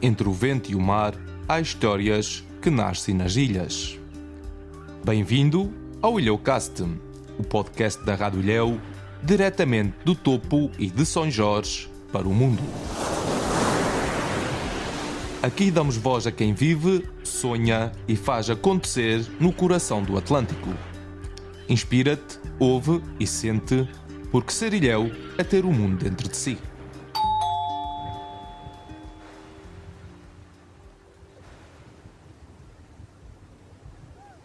Entre o vento e o mar, há histórias que nascem nas ilhas. Bem-vindo ao Ilhéucast, o podcast da Rádio Ilhéu, diretamente do topo e de São Jorge para o mundo. Aqui damos voz a quem vive, sonha e faz acontecer no coração do Atlântico. Inspira-te, ouve e sente, porque ser ilhéu é ter o mundo dentro de si.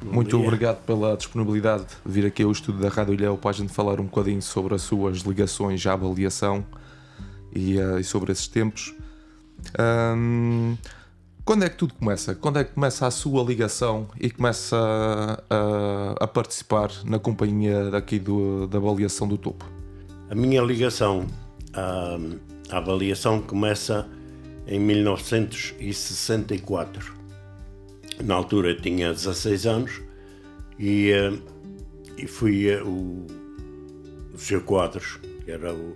Muito obrigado pela disponibilidade de vir aqui ao estúdio da Rádio Ilhéu para a gente falar um bocadinho sobre as suas ligações à avaliação e sobre esses tempos. Quando é que tudo começa? Quando é que começa a sua ligação e começa a participar na companhia daqui da avaliação do topo? A minha ligação à avaliação começa em 1964. Na altura eu tinha 16 anos e fui o Sr. Quadros, que era o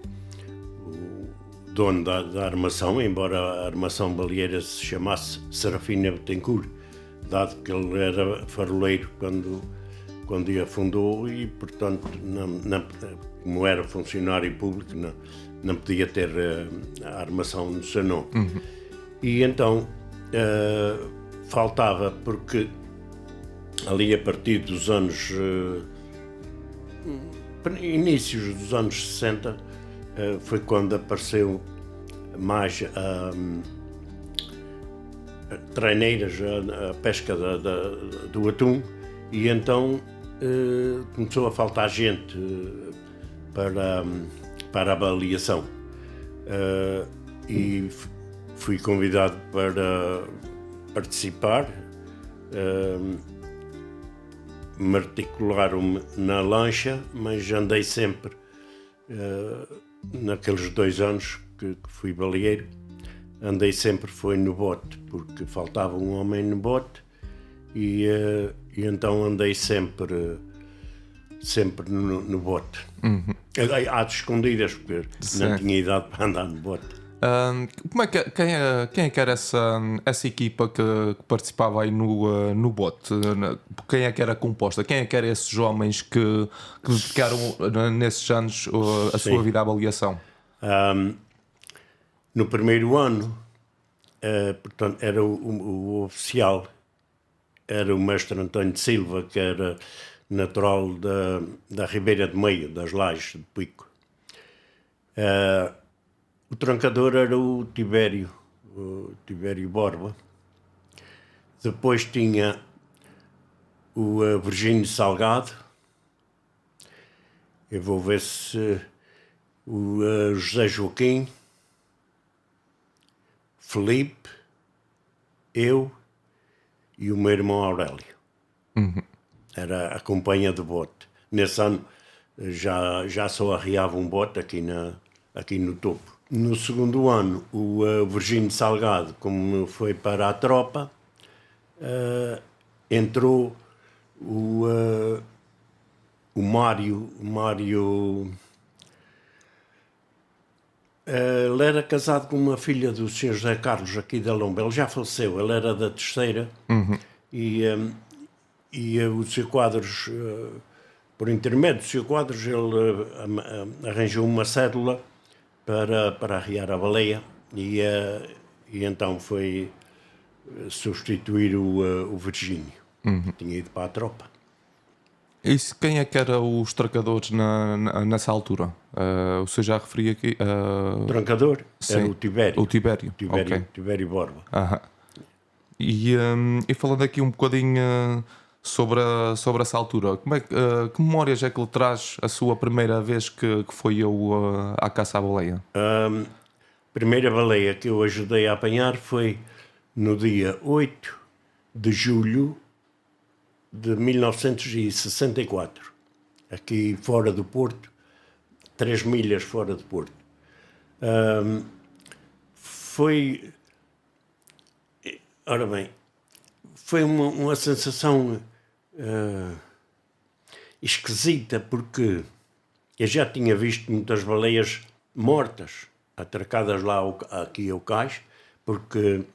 dono da armação, embora a armação baleeira se chamasse Serafina Betancourt, dado que ele era faroleiro quando a fundou e, portanto, como era funcionário público, não podia ter a armação no seu nome. Uhum. E então faltava, porque ali a partir dos anos inícios dos anos 60 foi quando apareceu mais treineiras, a pesca do atum, e então começou a faltar gente para a avaliação, e fui convidado para participar, matricular-me na lancha, mas andei sempre, naqueles 2 anos que fui baleeiro, andei sempre foi no bote, porque faltava um homem no bote, e então andei sempre no bote. Uhum. Às escondidas, porque certo. Não tinha idade para andar no bote. Como é que, quem é que era essa equipa que participava aí no bote? Quem é que era composta? Quem é que eram esses homens que dedicaram nesses anos a sua vida à avaliação? No primeiro ano, portanto, era o oficial, era o mestre António de Silva, que era natural da Ribeira de Meio, das Lajes de Pico. O trancador era o Tibério Borba. Depois tinha o Virgínio Salgado. Eu vou ver se o José Joaquim, Felipe, eu e o meu irmão Aurélio. Uhum. Era a companhia do bote. Nesse ano já só arriava um bote aqui no topo. No segundo ano, o Virgínio Salgado, como foi para a tropa, entrou o Mário. Ele era casado com uma filha do Sr. José Carlos aqui da Lomba. Ele já faleceu, ele era da terceira. Uhum. E o Sr. Quadros, por intermédio do Sr. Quadros, ele arranjou uma cédula para arriar a baleia, e então foi substituir o Virgínio, que tinha ido para a tropa. E quem é que eram os trancadores nessa altura? O senhor já referia aqui... O trancador era o Tibério. O Tibério, okay. Tibério Borba. Aham. E falando aqui um bocadinho sobre essa altura, que memórias é que lhe traz a sua primeira vez que foi à caça à baleia? A primeira baleia que eu ajudei a apanhar foi no dia 8 de julho de 1964, aqui fora do Porto, 3 milhas fora do Porto. Ora bem, foi uma sensação esquisita, porque eu já tinha visto muitas baleias mortas, atracadas lá aqui ao cais, porque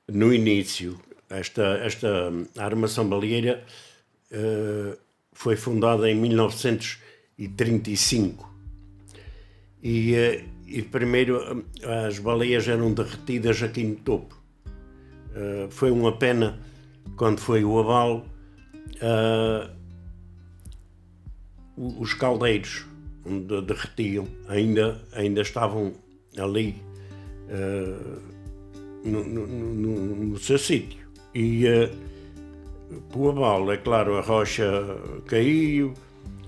no início, esta armação baleeira foi fundada em 1935 e primeiro as baleias eram derretidas aqui no topo. Foi uma pena quando foi o abalo, os caldeiros onde derretiam ainda estavam ali no seu sítio. E o abalo, é claro, a rocha caiu,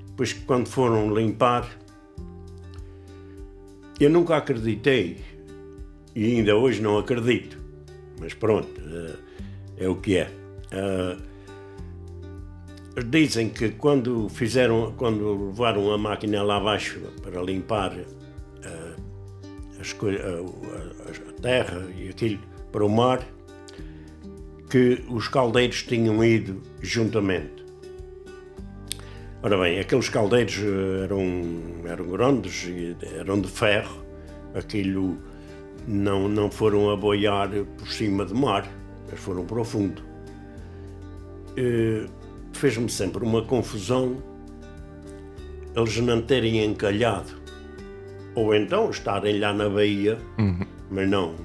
depois quando foram limpar, eu nunca acreditei, e ainda hoje não acredito, mas pronto, é o que é. Dizem que quando levaram a máquina lá abaixo para limpar a terra e aquilo para o mar, que os caldeiros tinham ido juntamente. Ora bem, aqueles caldeiros eram grandes e eram de ferro, aquilo não foram a boiar por cima do mar, eles foram para o fundo. Fez-me sempre uma confusão eles não terem encalhado, ou então estarem lá na baía, mas não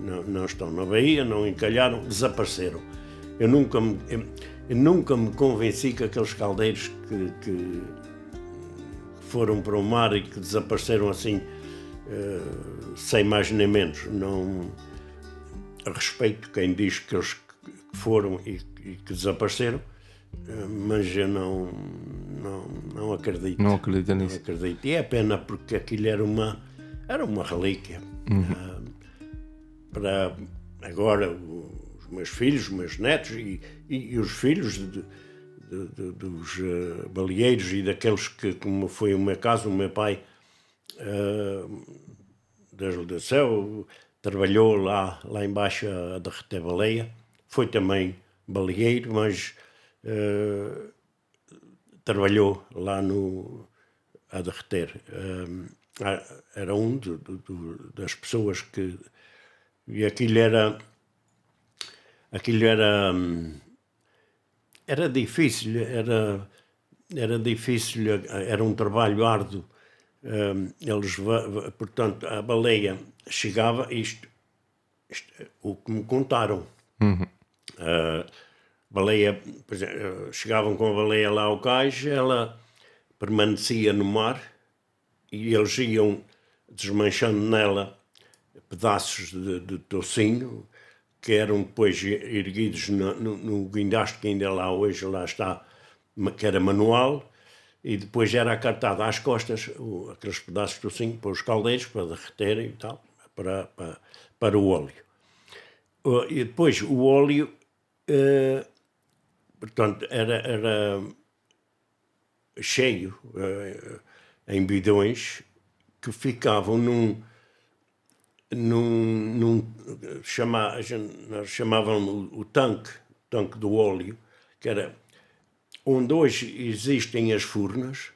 estão na baía, não encalharam, desapareceram. Eu nunca me convenci que aqueles caldeiros que foram para o mar e que desapareceram assim, sem mais nem menos. Não, a respeito quem diz que eles foram e que desapareceram, mas eu não acredito. Não acredito nisso. Não acredito. E é pena porque aquilo era uma relíquia. Para agora os meus filhos, os meus netos e os filhos dos baleeiros e daqueles que, como foi o meu caso, o meu pai, Deus do céu, trabalhou lá embaixo a derreter baleia, foi também baleeiro, mas trabalhou lá a derreter. Era um das pessoas que... E aquilo era difícil, era um trabalho árduo. Portanto, a baleia chegava, isto o que me contaram. Baleia, chegavam com a baleia lá ao cais, ela permanecia no mar e eles iam desmanchando nela pedaços de tocinho, que eram depois erguidos no guindaste que ainda lá hoje lá está, que era manual, e depois era acartado às costas aqueles pedaços de tocinho para os caldeiros, para derreterem e tal, para o óleo. E depois o óleo, portanto, era cheio em bidões que ficavam nós chamavam o tanque do óleo, que era onde hoje existem as furnas.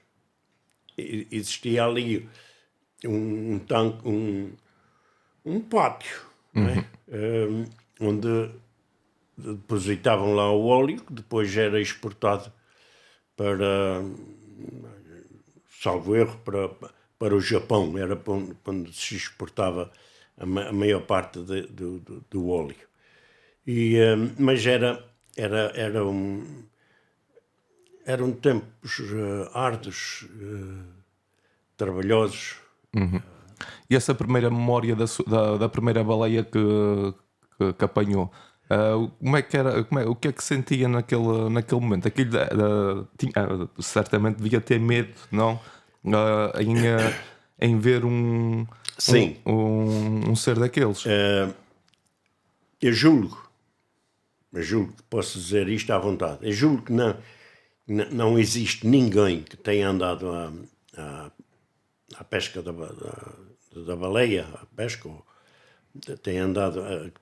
Existia ali um tanque, um pátio, não é? Onde depositavam lá o óleo, que depois era exportado para, salvo erro, para o Japão. Era onde se exportava a maior parte do óleo. Mas eram tempos árduos, trabalhosos. E essa primeira memória da primeira baleia que apanhou, como é que era, o que é que sentia naquele momento? Aquilo certamente devia ter medo, não? Em ver um ser daqueles. Eu julgo que posso dizer isto à vontade. Eu julgo que não existe ninguém que tenha andado à pesca da baleia, à pesca, ou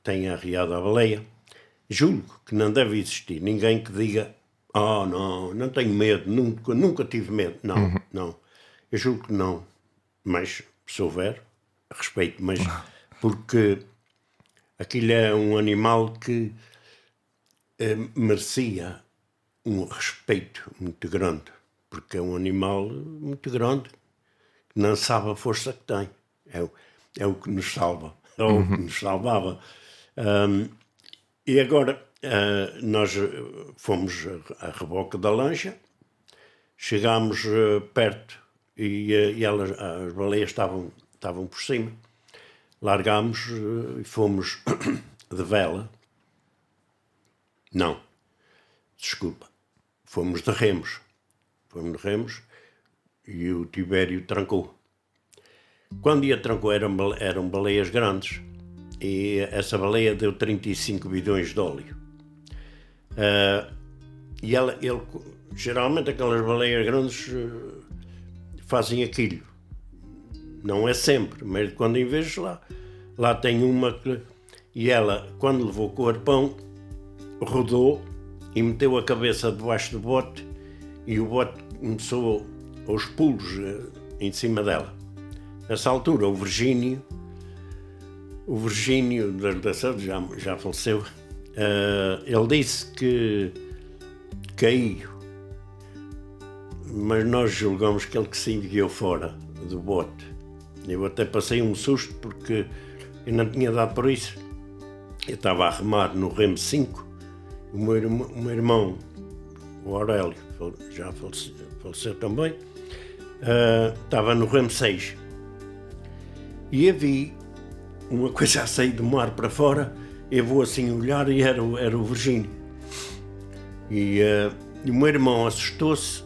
tenha arriado a baleia. Julgo que não deve existir ninguém que diga: não tenho medo, nunca tive medo. Não. Eu julgo que não. Mas, se houver, respeito, mas porque Aquilo é um animal que merecia um respeito muito grande, porque é um animal muito grande, que não sabe a força que tem. É o que nos salva, ou o que nos salvava. E agora nós fomos a reboque da lancha, chegámos perto e as baleias estavam por cima. Largámos e fomos de vela. Não, desculpa, fomos de remos. Fomos de remos e o Tibério trancou. Quando ia trancou eram baleias grandes e essa baleia deu 35 bidões de óleo. E geralmente aquelas baleias grandes fazem aquilo. Não é sempre, mas quando em vez lá tem uma que... E ela, quando levou com o arpão, rodou e meteu a cabeça debaixo do bote e o bote começou aos pulos em cima dela. Nessa altura, o Virgínio da Saúde já faleceu, ele disse que caiu, mas nós julgamos que ele que se enviou fora do bote. Eu até passei um susto porque eu não tinha dado por isso. Eu estava a remar no remo 5, o meu irmão, o Aurélio, já faleceu também, estava no remo 6. E eu vi uma coisa a sair do mar para fora, eu vou assim olhar e era o Virgínio. E o meu irmão assustou-se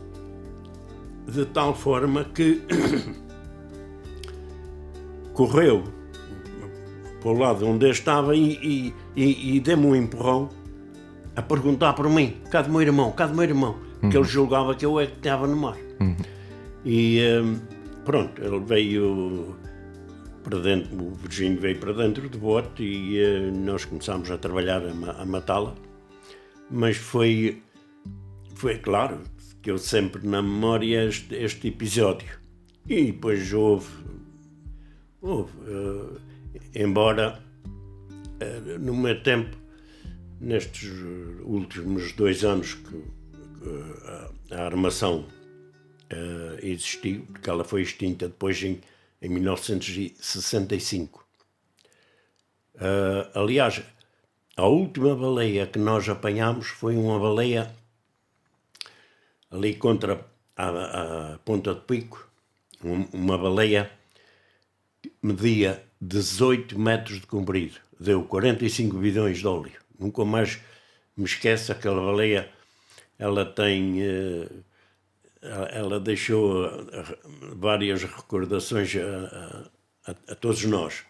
de tal forma que correu para o lado onde eu estava e deu-me um empurrão a perguntar por mim: cadê o meu irmão? Cadê o meu irmão? Porque ele julgava que eu é que estava no mar. E pronto, ele veio para dentro, o Virgínio veio para dentro do bote e nós começámos a trabalhar a matá-la. Mas foi claro que eu sempre na memória este episódio. E depois houve embora no meu tempo, nestes últimos 2 anos que a armação existiu, porque ela foi extinta depois em 1965. Aliás, a última baleia que nós apanhámos foi uma baleia ali contra a Ponta de Pico, uma baleia que media 18 metros de comprido, deu 45 bidões de óleo. Nunca mais me esqueço, aquela baleia, ela deixou várias recordações a todos nós.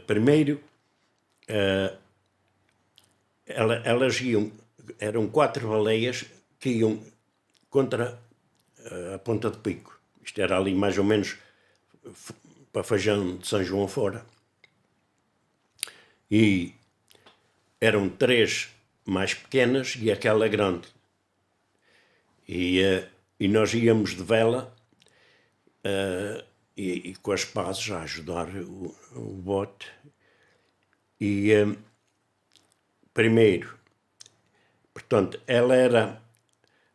Primeiro, elas iam, eram 4 baleias que iam contra a Ponta de Pico. Isto era ali mais ou menos para Fajão de São João fora. E eram 3 mais pequenas e aquela grande. E nós íamos de vela e com as pás a ajudar o bote. E primeiro, portanto, ela era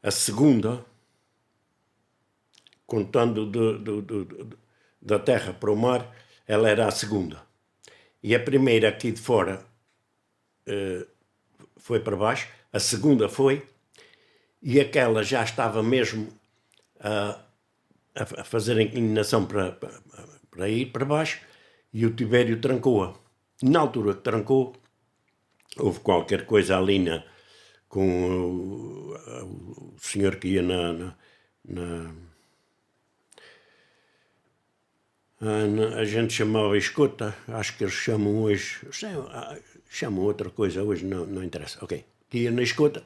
a segunda, contando da terra para o mar, ela era a segunda. E a primeira aqui de fora foi para baixo, a segunda foi, e aquela já estava mesmo a fazer a inclinação para ir para baixo, e o Tibério trancou-a. Na altura que trancou, houve qualquer coisa ali com o senhor que ia a gente chamava escota, acho que eles chamam hoje, chamam outra coisa hoje, não interessa, ok. Que ia na escota,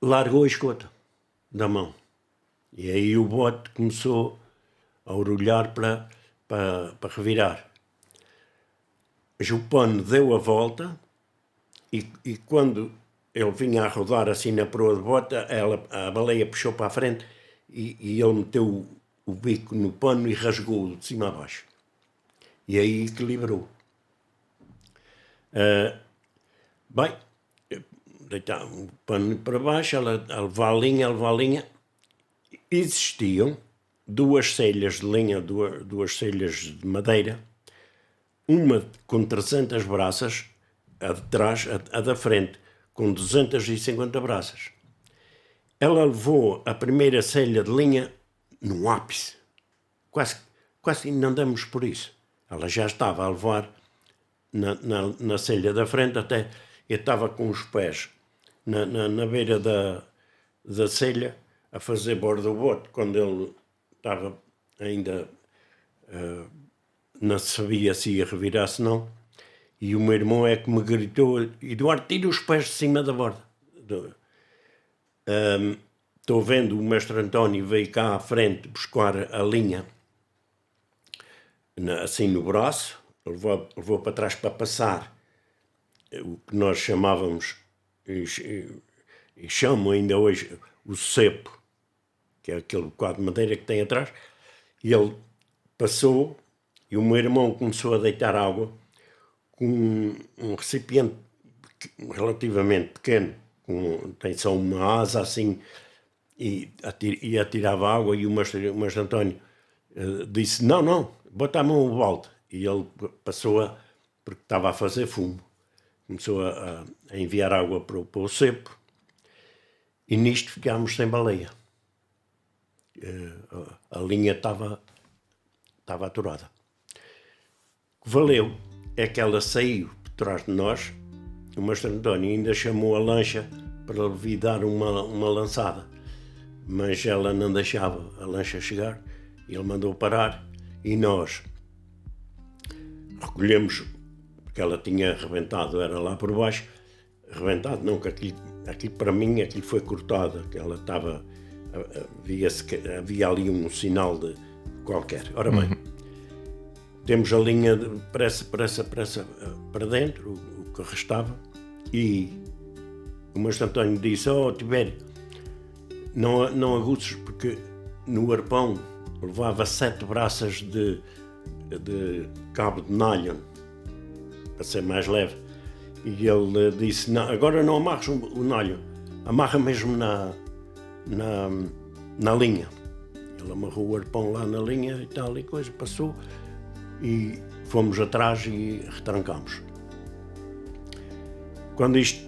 largou a escota da mão. E aí o bote começou a orulhar para revirar. Mas o pano deu a volta e quando ele vinha a rodar assim na proa de bote, a baleia puxou para a frente e ele meteu o bico no pano e rasgou-o de cima a baixo. E aí equilibrou. Bem, deitava um pano para baixo, ela levava a linha. Existiam duas celhas de linha, duas celhas de madeira, uma com 300 braças, a de trás, a da frente, com 250 braças. Ela levou a primeira celha de linha no ápice. Quase não damos por isso. Ela já estava a levar na celha da frente, até eu estava com os pés na beira da celha a fazer borda-bote, quando ele estava ainda, não sabia se ia revirar, se não. E o meu irmão é que me gritou: Eduardo, tira os pés de cima da borda. Estou vendo o mestre António veio cá à frente buscar a linha, assim no braço, levou para trás para passar o que nós chamávamos, e chamam ainda hoje, o cepo, que é aquele bocado de madeira que tem atrás, e ele passou, e o meu irmão começou a deitar água com um recipiente relativamente pequeno, tem só uma asa assim, e atirava água, e o mestre António disse: não, bota a mão no balde. E ele passou porque estava a fazer fumo, começou a enviar água para o cepo, e nisto ficámos sem baleia. A linha estava aturada. O que valeu é que ela saiu por trás de nós. O mestre António ainda chamou a lancha para lhe dar uma lançada, mas ela não deixava a lancha chegar, e ele mandou parar, e nós recolhemos, porque ela tinha arrebentado, era lá por baixo, arrebentado não, que aquilo para mim, aquilo foi cortado, que ela estava, havia ali um sinal de qualquer. Ora bem, temos a linha pressa para dentro, o que restava, e o mestre António disse: Tibério, não aguçes, porque no arpão levava 7 braças de cabo de nylon, para ser mais leve. E ele disse: não, agora não amarres o nylon, amarra mesmo na linha. Ele amarrou o arpão lá na linha e tal, e coisa, passou, e fomos atrás e retrancámos. Quando isto,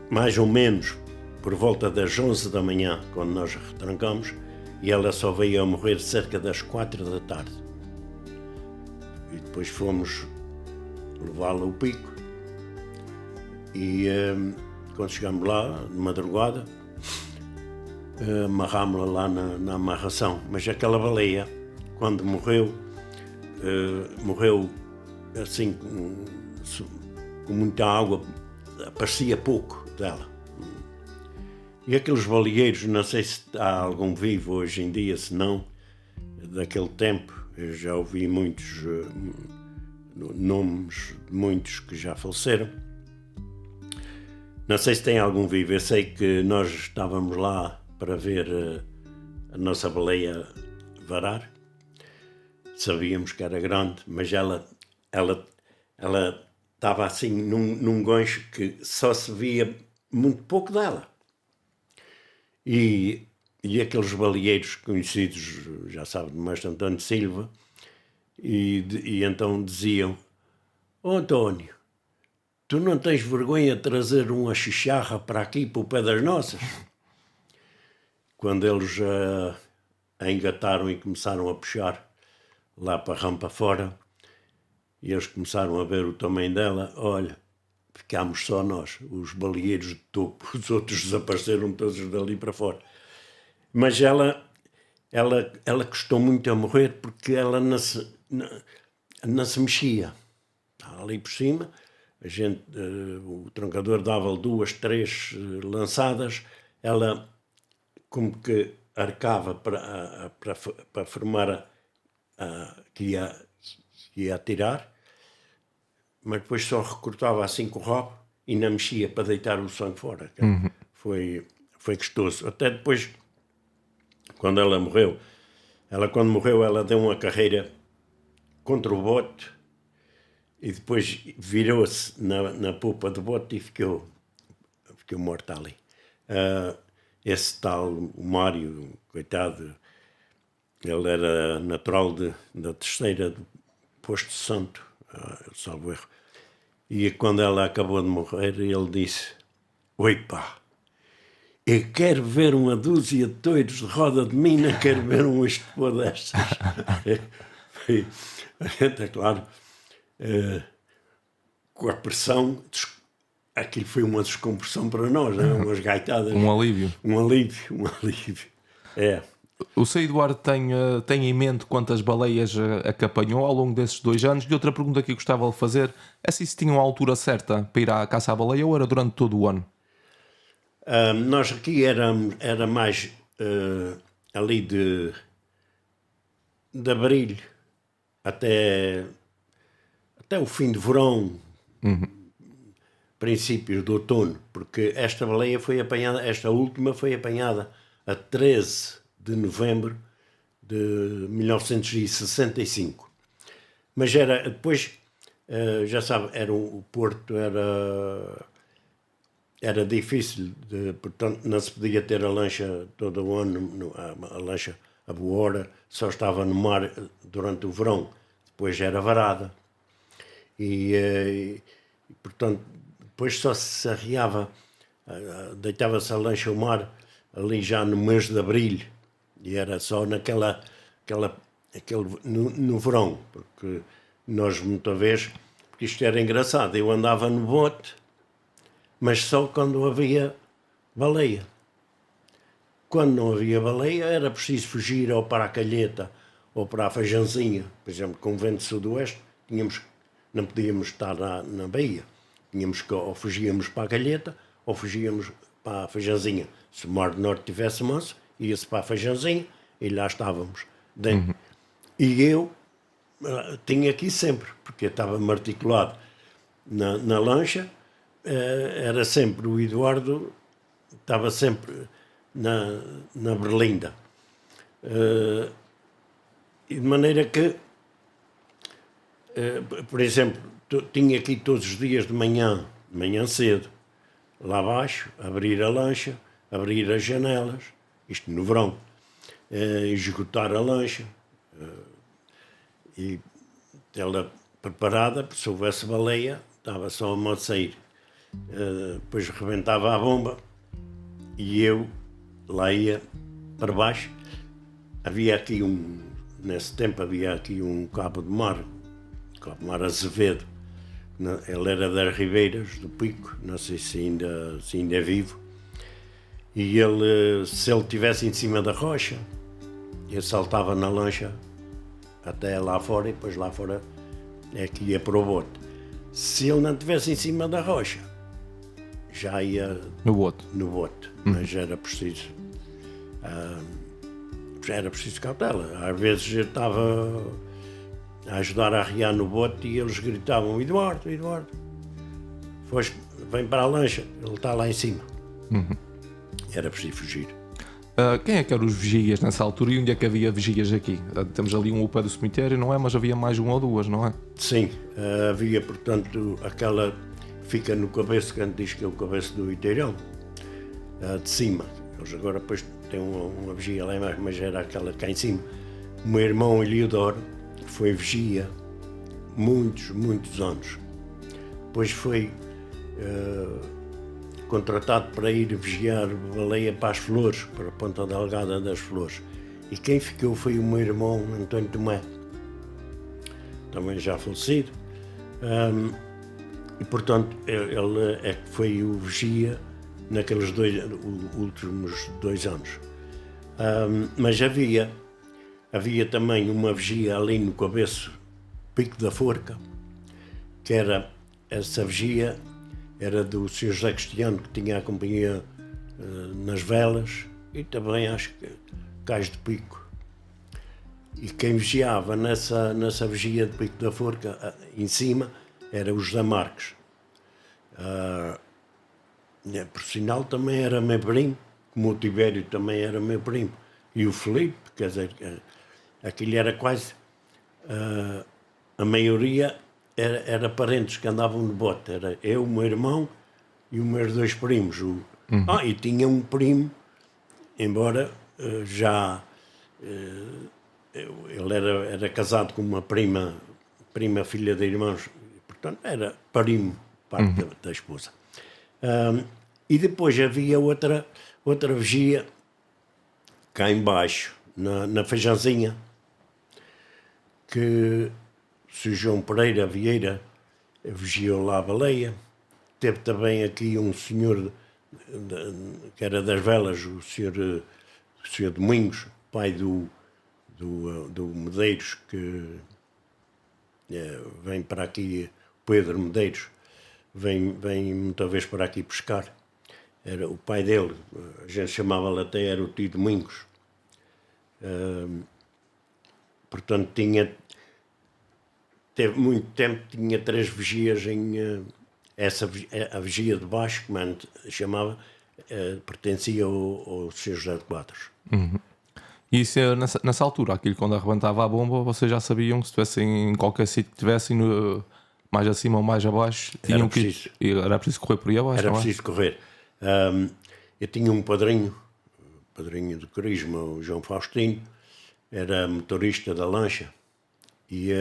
mais ou menos por volta das 11 da manhã, quando nós retrancámos, e ela só veio a morrer cerca das 4 da tarde. E depois fomos levá-la ao pico, e quando chegámos lá, de madrugada, amarrámos-la lá na amarração. Mas aquela baleia, quando morreu assim com muita água, aparecia pouco dela. E aqueles baleeiros, não sei se há algum vivo hoje em dia, se não, daquele tempo, eu já ouvi muitos nomes de muitos que já faleceram. Não sei se tem algum vivo, eu sei que nós estávamos lá para ver a nossa baleia varar. Sabíamos que era grande, mas ela estava assim num gancho que só se via muito pouco dela. E aqueles baleeiros conhecidos, já sabe, do mestre António Silva, e então diziam: António, tu não tens vergonha de trazer uma chicharra para aqui, para o pé das nossas? Quando eles a engataram e começaram a puxar lá para a rampa fora, e eles começaram a ver o tamanho dela, olha, ficámos só nós, os baleeiros de topo, os outros desapareceram todos dali para fora. Mas ela custou muito a morrer, porque ela não se mexia. Ali por cima, a gente, o trancador dava-lhe 2, 3 lançadas, ela como que arcava para formar que ia atirar, mas depois só recortava assim com o rabo e não mexia para deitar o sangue fora. Foi gostoso. Até depois, quando ela morreu, ela deu uma carreira contra o bote, e depois virou-se na popa do bote e ficou morto ali. Esse tal, o Mário, coitado, ele era natural da Terceira do Posto Santo, salvo erro. E quando ela acabou de morrer, ele disse: "Oi pá, eu quero ver uma dúzia de touros de roda de mina, quero ver um estupor destas." É claro, com a pressão, aquilo foi uma descompressão para nós, né? Umas gaitadas. Um alívio. Um alívio. É. O Sr. Eduardo tem em mente quantas baleias a que apanhou ao longo desses 2 anos? E outra pergunta que eu gostava de fazer é se tinham a altura certa para ir à caça à baleia ou era durante todo o ano? Nós aqui era mais ali de abril até o fim de verão, princípios de outono, porque esta baleia foi apanhada, esta última foi apanhada a 13 de novembro de 1965. Mas era depois, já sabe, o porto era difícil, portanto não se podia ter a lancha todo o ano, a lancha a boa hora, só estava no mar durante o verão, depois era varada. E portanto, depois só se arriava, deitava-se a lancha ao mar ali já no mês de abril, e era só no verão, porque nós muita vez, porque isto era engraçado, eu andava no bote, mas só quando havia baleia. Quando não havia baleia era preciso fugir ou para a Calheta ou para a Feijãozinha. Por exemplo, com o vento sudoeste, não podíamos estar na baía. Tínhamos que ou fugíamos para a Calheta ou fugíamos para a Feijãozinha. Se o mar do norte tivesse manso, ia-se para a Feijãozinha e lá estávamos dentro. E eu tinha aqui sempre, porque eu estava articulado na lancha, era sempre o Eduardo, estava sempre na berlinda. E de maneira que, por exemplo, tinha aqui todos os dias de manhã cedo, lá abaixo, abrir a lancha, abrir as janelas, isto no verão, esgotar a lancha, e ela preparada, se houvesse baleia, estava só a modo de sair. Depois rebentava a bomba e eu lá ia para baixo. Nesse tempo havia aqui um cabo de mar Azevedo. Ele era das Ribeiras do Pico, não sei se ainda é vivo. E se ele estivesse em cima da rocha, eu saltava na lancha até lá fora, e depois lá fora é que ia para o bote. Se ele não estivesse em cima da rocha, já ia no bote. Mas era preciso cautela. Às vezes eu estava a ajudar a arriar no bote e eles gritavam: Eduardo, vem para a lancha, ele está lá em cima. Era preciso fugir. Quem é que eram os vigias nessa altura e onde é que havia vigias aqui? Temos ali um ao pé do cemitério, não é? Mas havia mais uma ou duas, não é? Sim, havia, portanto, aquela que fica no cabeço, que a gente diz que é o cabeço do Iteirão, de cima. Eles agora depois têm uma vigia lá embaixo, mas era aquela cá em cima. O meu irmão Eliodoro foi vigia muitos anos. Depois foi contratado para ir vigiar baleia para as Flores, para a Ponta Delgada das Flores. E quem ficou foi o meu irmão António Tomé, também já falecido. E portanto ele é que foi o vigia naqueles últimos 2 anos. Mas havia também uma vigia ali no cabeço, Pico da Forca, que era essa vigia era do Sr. José Cristiano, que tinha a companhia nas velas, e também acho que Cais de Pico. E quem vigiava nessa vigia de Pico da Forca, em cima, era o José Marques. Por sinal também era meu primo, como o Tibério também era meu primo. E o Felipe, quer dizer, aquilo era quase a maioria era parentes que andavam no bote. Era eu, o meu irmão e os meus 2 primos. E tinha um primo, embora já... ele era casado com uma prima filha de irmãos, portanto era primo, parte da esposa. E depois havia outra vigia cá embaixo, na Feijãozinha, que o Sr. João Pereira Vieira vigiou lá a baleia. Teve também aqui um senhor que era das velas, o senhor Domingos, pai do Medeiros, que vem para aqui, Pedro Medeiros, vem muitas vezes para aqui pescar. Era o pai dele, a gente chamava-lhe até, era o tio Domingos. Portanto, teve muito tempo, tinha 3 vigias a vigia de baixo, como chamava, pertencia ao Sr. José de Quadros. E isso, nessa altura, aquilo quando arrebentava a bomba, vocês já sabiam que se estivessem em qualquer sítio que estivessem, mais acima ou mais abaixo, tinham era preciso correr por aí abaixo. Era preciso correr. Eu tinha um padrinho de Crisma, o João Faustino, era motorista da lancha, e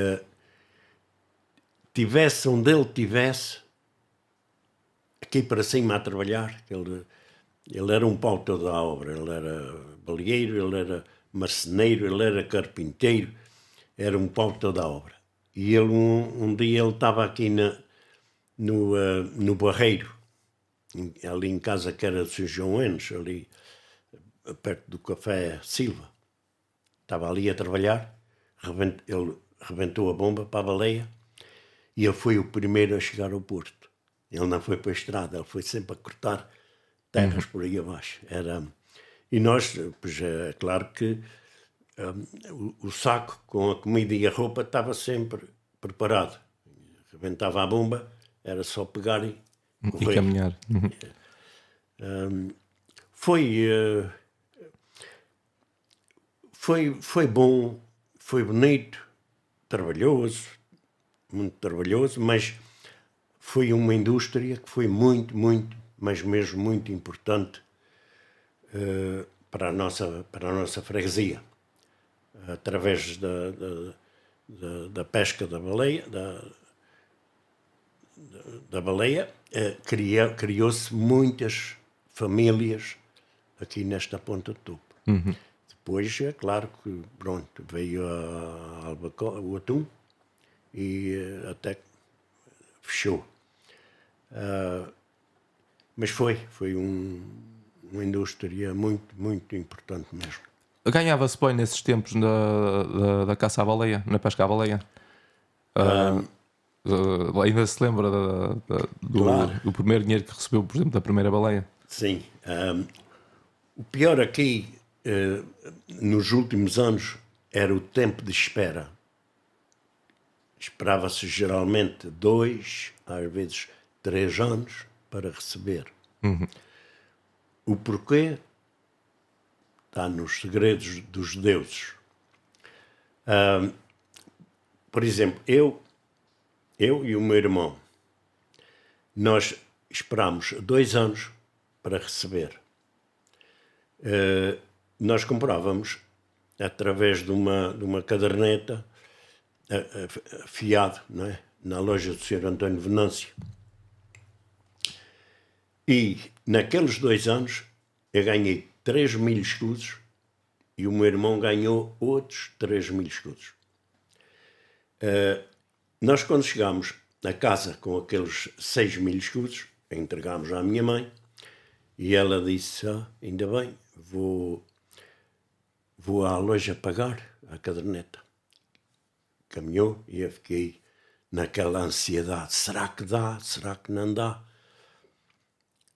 tivesse onde ele tivesse, aqui para cima a trabalhar, ele era um pau todo à obra, ele era baleeiro, ele era marceneiro, ele era carpinteiro, era um pau todo à obra. E ele um dia ele estava aqui no Barreiro, ali em casa que era do Sr. João Enes, ali perto do Café Silva. Estava ali a trabalhar, ele rebentou a bomba para a baleia e ele foi o primeiro a chegar ao porto. Ele não foi para a estrada, ele foi sempre a cortar terras por aí abaixo. E nós, pois é claro que o saco com a comida e a roupa estava sempre preparado. Rebentava a bomba, era só pegar e correr. E caminhar. Foi bom, foi bonito, trabalhoso, muito trabalhoso, mas foi uma indústria que foi muito, muito, mas mesmo muito importante para a nossa freguesia. Através da pesca da baleia, da baleia, criou-se muitas famílias aqui nesta ponta de Topo. Depois, é claro que, pronto, veio o atum e até fechou. Mas foi uma indústria muito, muito importante mesmo. Ganhava-se bem nesses tempos da caça à baleia, na pesca à baleia? Ainda se lembra do primeiro dinheiro que recebeu, por exemplo, da primeira baleia? Sim. O pior aqui, nos últimos anos, era o tempo de espera. Esperava-se geralmente 2, às vezes 3 anos para receber. O porquê está nos segredos dos deuses. Por exemplo, eu e o meu irmão, nós esperámos 2 anos para receber. Nós comprávamos, através de uma caderneta, fiado, não é? Na loja do Sr. António Venâncio. E naqueles 2 anos eu ganhei 3.000 escudos e o meu irmão ganhou outros 3.000 escudos. Nós, quando chegámos a casa com aqueles 6.000 escudos, entregámos à minha mãe e ela disse: ainda bem, vou à loja pagar a caderneta. Caminhou e eu fiquei naquela ansiedade: será que dá? Será que não dá?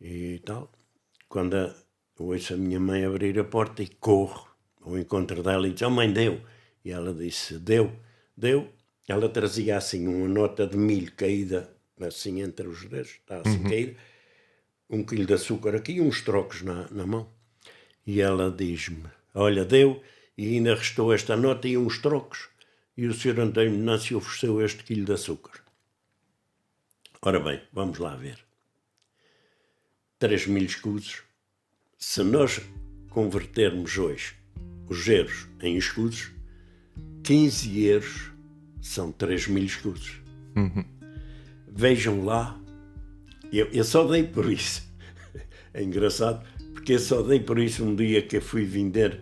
E tal. Quando eu ouço a minha mãe abrir a porta e corro ao encontro dela e diz: mãe, deu. E ela disse: deu. Ela trazia assim uma nota de milho caída assim entre os dedos, está assim caída, 1 quilo de açúcar aqui e uns trocos na mão. E ela diz-me: olha, deu, e ainda restou esta nota e uns trocos. E o Sr. António Venâncio ofereceu este quilo de açúcar. Ora bem, vamos lá ver. 3.000 escudos. Se nós convertermos hoje os euros em escudos, 15 euros são 3.000 escudos. Vejam lá, eu só dei por isso. É engraçado, porque eu só dei por isso um dia que eu fui vender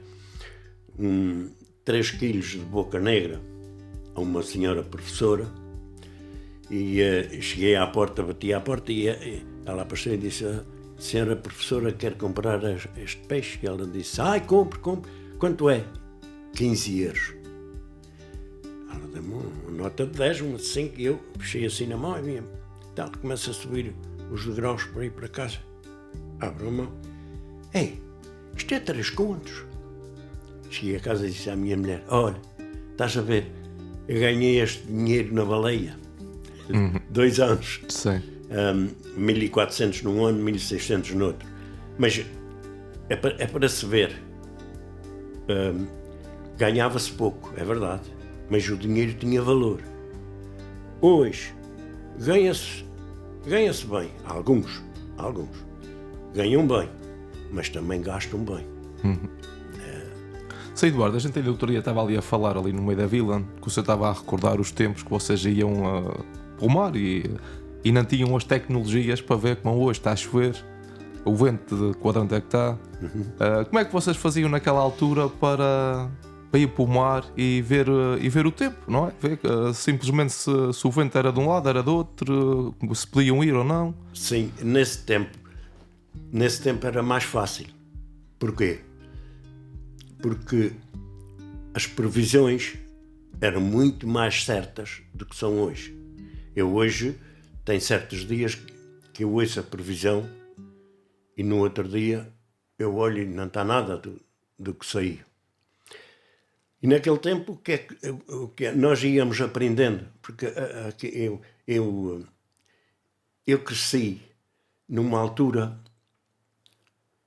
3 quilos de boca negra a uma senhora professora e cheguei à porta, bati à porta e ela apareceu e disse: senhora professora, quer comprar este peixe? E ela disse: ai, compre. Quanto é? 15 euros. Ela deu-me uma nota de 10, uma de 5, e eu puxei assim na mão e vinha. Então, começa a subir os degraus para ir para casa. Abro a mão. Ei, isto é 3 contos. Cheguei a casa e disse à minha mulher: olha, estás a ver, eu ganhei este dinheiro na baleia. 2 anos. Sim. 1.400 num ano, 1.600 no outro. Mas é para se ver. Ganhava-se pouco, é verdade, mas o dinheiro tinha valor. Hoje, ganha-se bem. Alguns ganham bem, mas também gastam bem. Sim, Eduardo, a gente outro dia estava ali a falar ali no meio da vila, que você estava a recordar os tempos que vocês iam para o mar e não tinham as tecnologias para ver como hoje está a chover, o vento de quadrante é que está. Como é que vocês faziam naquela altura para ir para o mar e ver o tempo, não é? Ver simplesmente se o vento era de um lado, era do outro, se podiam ir ou não. Sim, nesse tempo era mais fácil. Porquê? Porque as previsões eram muito mais certas do que são hoje. Eu hoje tenho certos dias que eu ouço a previsão e no outro dia eu olho e não está nada do que saiu. E naquele tempo o que nós íamos aprendendo, porque eu cresci numa altura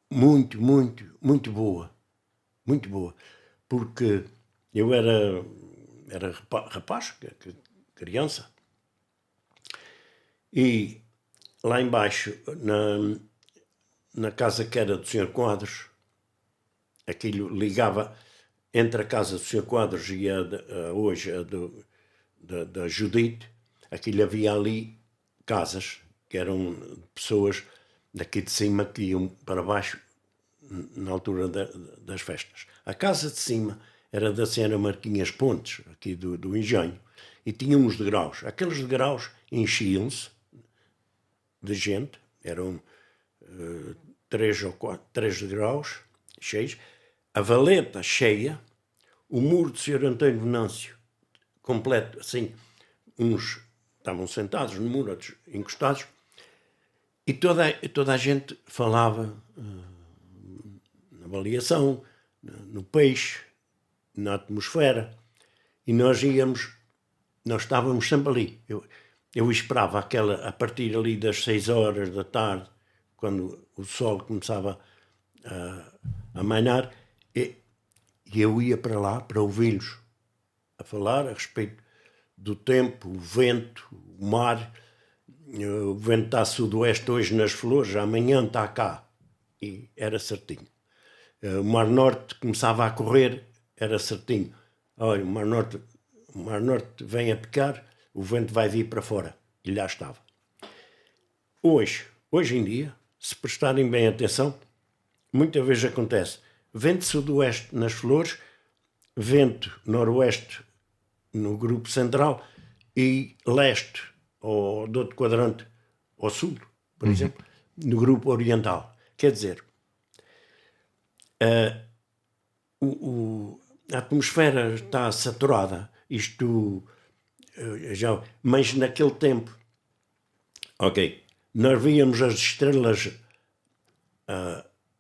muito boa, porque eu era rapaz, criança, e lá embaixo, na casa que era do Sr. Quadros, aquilo ligava entre a casa do Sr. Quadros e hoje a da Judite, aquilo havia ali casas que eram pessoas daqui de cima que iam para baixo na altura das festas. A casa de cima era da senhora Marquinhas Pontes, aqui do Engenho, e tinha uns degraus. Aqueles degraus enchiam-se de gente, eram 3 ou 4, 3 degraus cheios, a valeta cheia, o muro do Sr. António Venâncio completo, assim, uns estavam sentados no muro, outros encostados, e toda a gente falava na avaliação, no peixe, na atmosfera, e nós estávamos sempre ali. Eu esperava a partir ali das 6 horas da tarde, quando o sol começava a amainar, e eu ia para lá para ouvi-los a falar a respeito do tempo, o vento, o mar. O vento está a sudoeste hoje nas flores, amanhã está cá. E era certinho. O Mar Norte começava a correr, era certinho. Olha, o Mar Norte vem a picar, o vento vai vir para fora. E lá estava. Hoje em dia, se prestarem bem atenção, muitas vezes acontece vento sudoeste nas flores, vento noroeste no grupo central e leste ou do outro quadrante ao sul, por exemplo, no grupo oriental. Quer dizer, a atmosfera está saturada, mas naquele tempo, nós víamos as estrelas,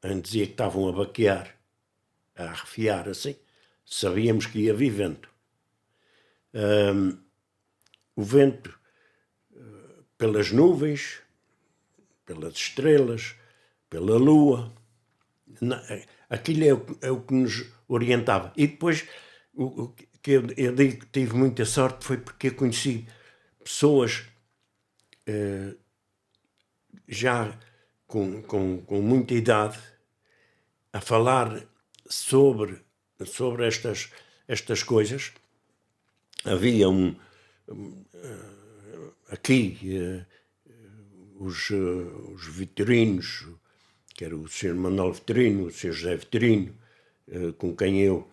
antes dizia que estavam a baquear, a arrefiar assim, sabíamos que ia vir vento. O vento pelas nuvens, pelas estrelas, pela lua, aquilo é o que nos orientava. E depois, o que eu digo que tive muita sorte foi porque eu conheci pessoas já com muita idade, a falar sobre estas coisas. Havia aqui os Vitorinos, que era o Sr. Manuel Vitorino, o Sr. José Vitorino, com quem eu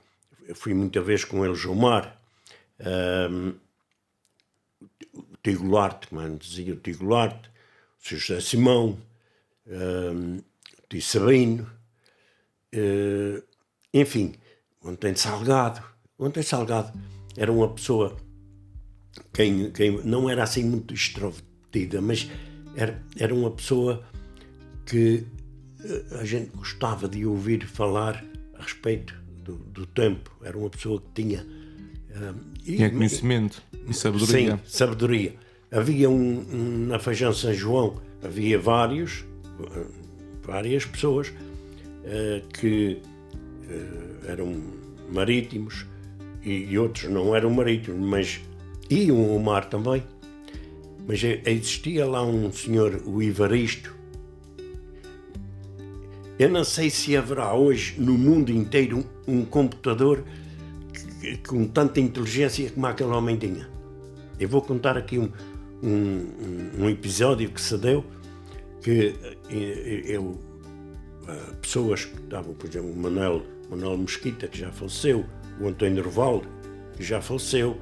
fui muita vez com eles ao mar. O Tigo Larte, como dizia o Tigo Larte, o Sr. José Simão, o Tio Sabino, enfim, o Antônio Salgado. O Antônio Salgado era uma pessoa quem não era assim muito extrovertida, mas era uma pessoa que a gente gostava de ouvir falar a respeito do tempo. Era uma pessoa que tinha conhecimento e sabedoria. Sim, sabedoria. Havia na Feijão São João, havia várias pessoas que eram marítimos e outros não eram marítimos, mas iam ao mar também. Mas existia lá um senhor, o Ivaristo. Eu não sei se haverá hoje no mundo inteiro um computador com tanta inteligência como aquele homem tinha. Eu vou contar aqui um episódio que se deu, que pessoas que estavam, por exemplo, o Manuel Mesquita, que já faleceu, o António Rovaldo, que já faleceu,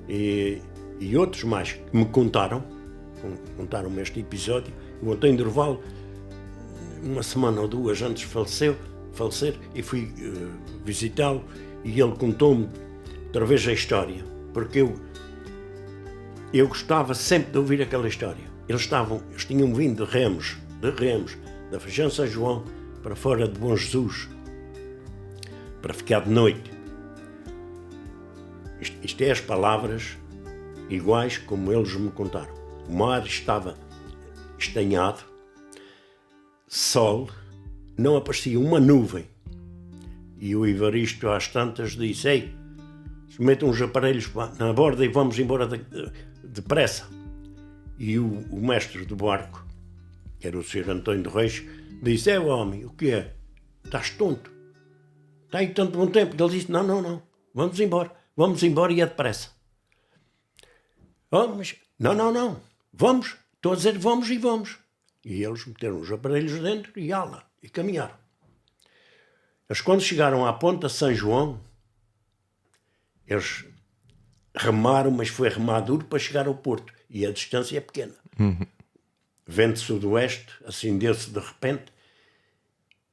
e outros mais que me contaram-me este episódio. O António Rovaldo, uma semana ou duas antes de falecer, e fui visitá-lo, e ele contou-me outra vez a história, porque eu gostava sempre de ouvir aquela história. Eles tinham vindo de Remos, da Feijão São João, para fora de Bom Jesus, para ficar de noite. Isto é as palavras iguais como eles me contaram. O mar estava estanhado, sol, não aparecia uma nuvem. E o Ivaristo às tantas disse: ei, metam uns aparelhos na borda e vamos embora depressa. E o mestre do barco, que era o Sr. António de Reis, disse: homem, o que é? Estás tonto? Está aí tanto bom tempo. Ele disse: não, vamos embora e é depressa. Mas, não, vamos, estou a dizer vamos e vamos. E eles meteram os aparelhos dentro e caminharam. Mas quando chegaram à ponta de São João, eles remaram, mas foi remar duro para chegar ao porto. E a distância é pequena. Vento sudoeste, acendeu-se de repente,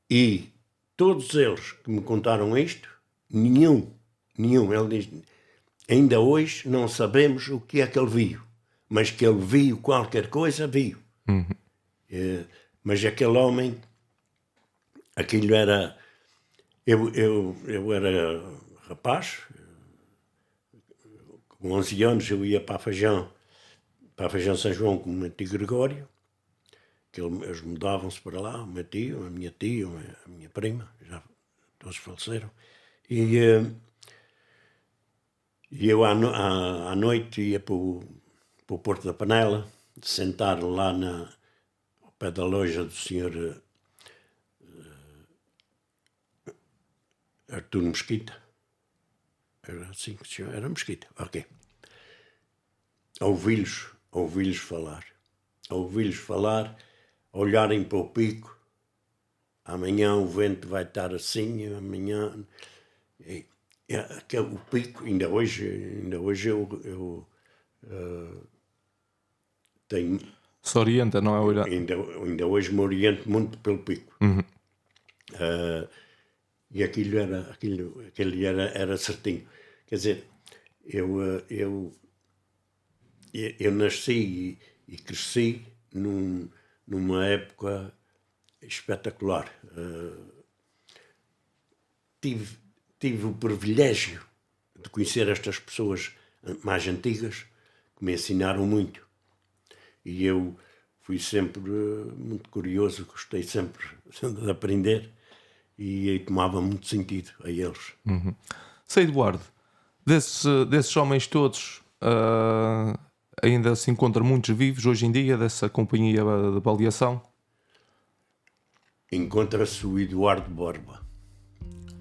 e todos eles que me contaram isto, nenhum, ele diz, ainda hoje não sabemos o que é que ele viu, mas que ele viu qualquer coisa, viu. Mas aquele homem, aquilo era... Eu era rapaz, com 11 anos eu ia para a Feijão São João com o meu tio Gregório, que eles mudavam-se para lá, o meu tio, a minha tia, a minha prima, já todos faleceram. E eu à noite ia para o Porto da Panela, sentar lá ao pé da loja do senhor Artur Mesquita. Era assim que se chama? Era Mesquita, ok. Ouvi-los falar, olharem para o pico. Amanhã o vento vai estar assim, amanhã... o pico, ainda hoje eu tenho... Se orienta, não é? Ainda hoje me oriento muito pelo pico. E aquilo era certinho. Quer dizer, eu nasci e cresci numa época espetacular. Tive o privilégio de conhecer estas pessoas mais antigas que me ensinaram muito. E eu fui sempre muito curioso, gostei sempre de aprender e tomava muito sentido a eles. Sei, Eduardo, desses homens todos, ainda se encontra muitos vivos hoje em dia dessa companhia de baleação? Encontra-se o Eduardo Borba.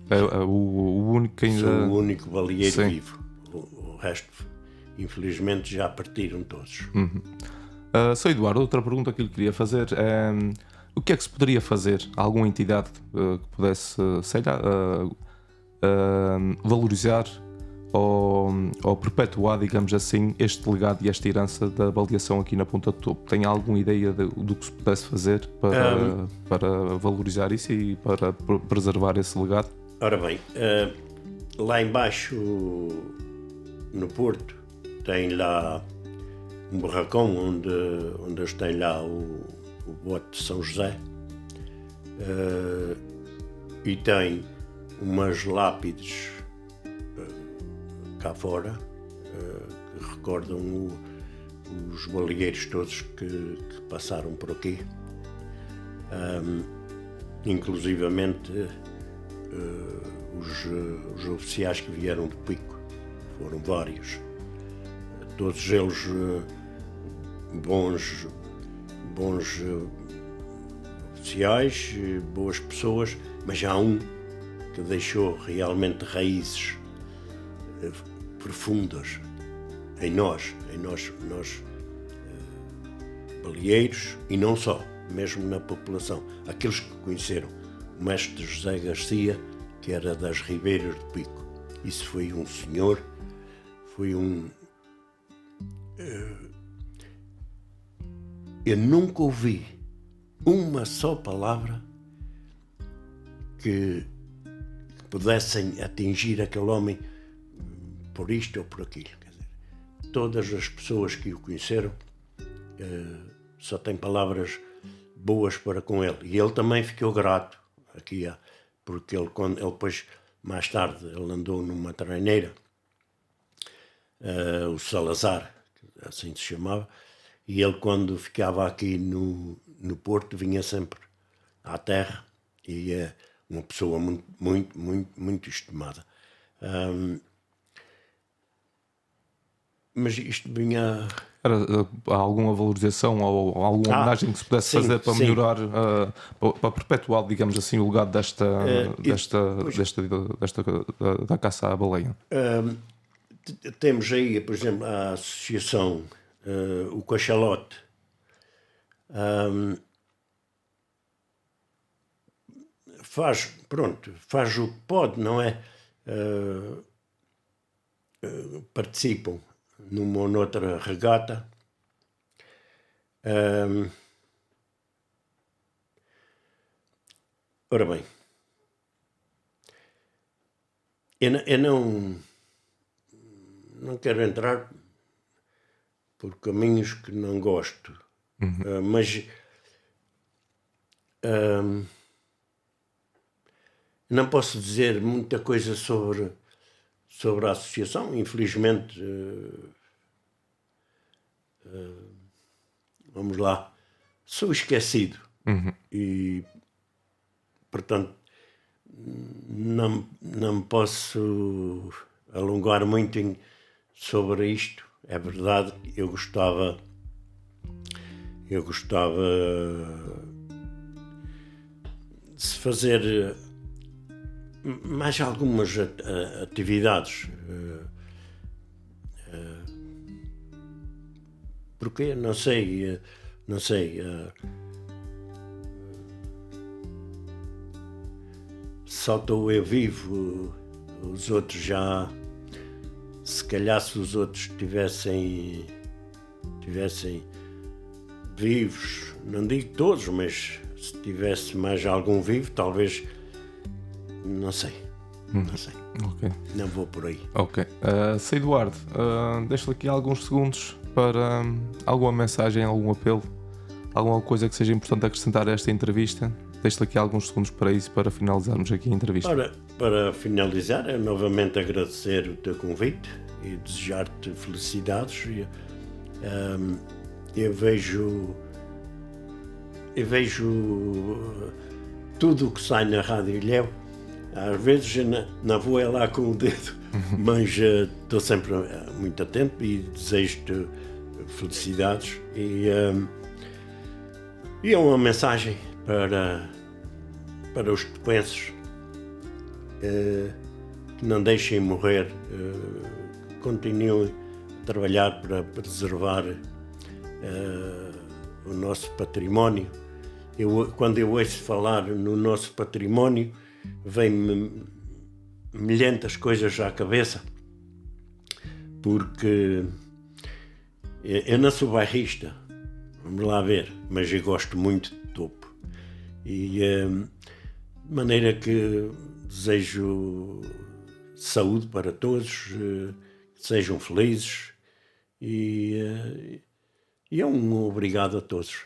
É o único que ainda... Sou o único baleeiro Sim. vivo. O resto, infelizmente, já partiram todos. Sr. Eduardo, outra pergunta que lhe queria fazer é o que é que se poderia fazer? Alguma entidade que pudesse, sei lá, valorizar ou perpetuar, digamos assim, este legado e esta herança da baleação aqui na Ponta do Topo? Tem alguma ideia do que se pudesse fazer para valorizar isso e para preservar esse legado? Ora bem, lá embaixo, no Porto, tem lá um barracão onde eles têm lá o bote de São José, e tem umas lápides cá fora que recordam os baleeiros todos que passaram por aqui, inclusivamente os oficiais que vieram de Pico. Foram vários, todos eles bons oficiais, boas pessoas, mas há um que deixou realmente raízes profundas em nós baleeiros, e não só, mesmo na população. Aqueles que conheceram o mestre José Garcia, que era das Ribeiras de Pico. Isso foi um senhor, eu nunca ouvi uma só palavra que pudessem atingir aquele homem por isto ou por aquilo. Quer dizer, todas as pessoas que o conheceram só têm palavras boas para com ele. E ele também ficou grato aqui, porque ele depois, mais tarde, ele andou numa treineira, o Salazar, assim se chamava, e ele, quando ficava aqui no Porto, vinha sempre à terra, e é uma pessoa muito estimada. Mas isto vinha... Era alguma valorização ou alguma homenagem que se pudesse sim, fazer para sim. melhorar, para perpetuar, digamos assim, o legado da caça à baleia? Temos aí, por exemplo, a associação, o Cachalote, faz o que pode, não é? Participam numa ou noutra regata. Ora bem, eu não quero entrar por caminhos que não gosto, mas não posso dizer muita coisa sobre a associação. Infelizmente, vamos lá, sou esquecido e, portanto, não me posso alongar muito sobre isto. É verdade, eu gostava de se fazer mais algumas atividades, porque não sei, só estou eu vivo, os outros já, se calhar, se os outros tivessem vivos, não digo todos, mas se tivesse mais algum vivo, talvez, não sei. Ok. Não vou por aí. Ok. Sr. Eduardo, deixo-lhe aqui alguns segundos para alguma mensagem, algum apelo, alguma coisa que seja importante acrescentar a esta entrevista. Deixo-lhe aqui alguns segundos para isso, para finalizarmos aqui a entrevista. Para finalizar, é novamente agradecer o teu convite e desejar-te felicidades. Eu vejo tudo o que sai na Rádio Ilhéu. Às vezes não vou lá com o dedo, mas estou sempre muito atento e desejo-te felicidades e é uma mensagem para os topenses que não deixem morrer, continuem a trabalhar para preservar o nosso património. Quando eu ouço falar no nosso património, vem-me milhentas coisas à cabeça, porque eu não sou bairrista, vamos lá ver, mas eu gosto muito de Topo. E de maneira que desejo saúde para todos, que sejam felizes e é um obrigado a todos.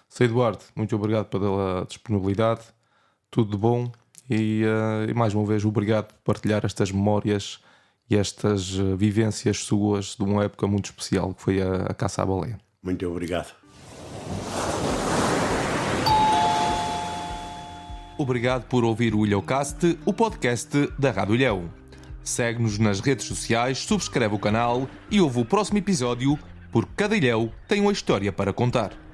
Sr. Eduardo, muito obrigado pela disponibilidade, tudo de bom e mais uma vez obrigado por partilhar estas memórias e estas vivências suas de uma época muito especial que foi a caça à baleia. Muito obrigado. Obrigado por ouvir o Ilhocast, o podcast da Rádio Ilhéu. Segue-nos nas redes sociais, subscreve o canal e ouve o próximo episódio, porque cada ilhéu tem uma história para contar.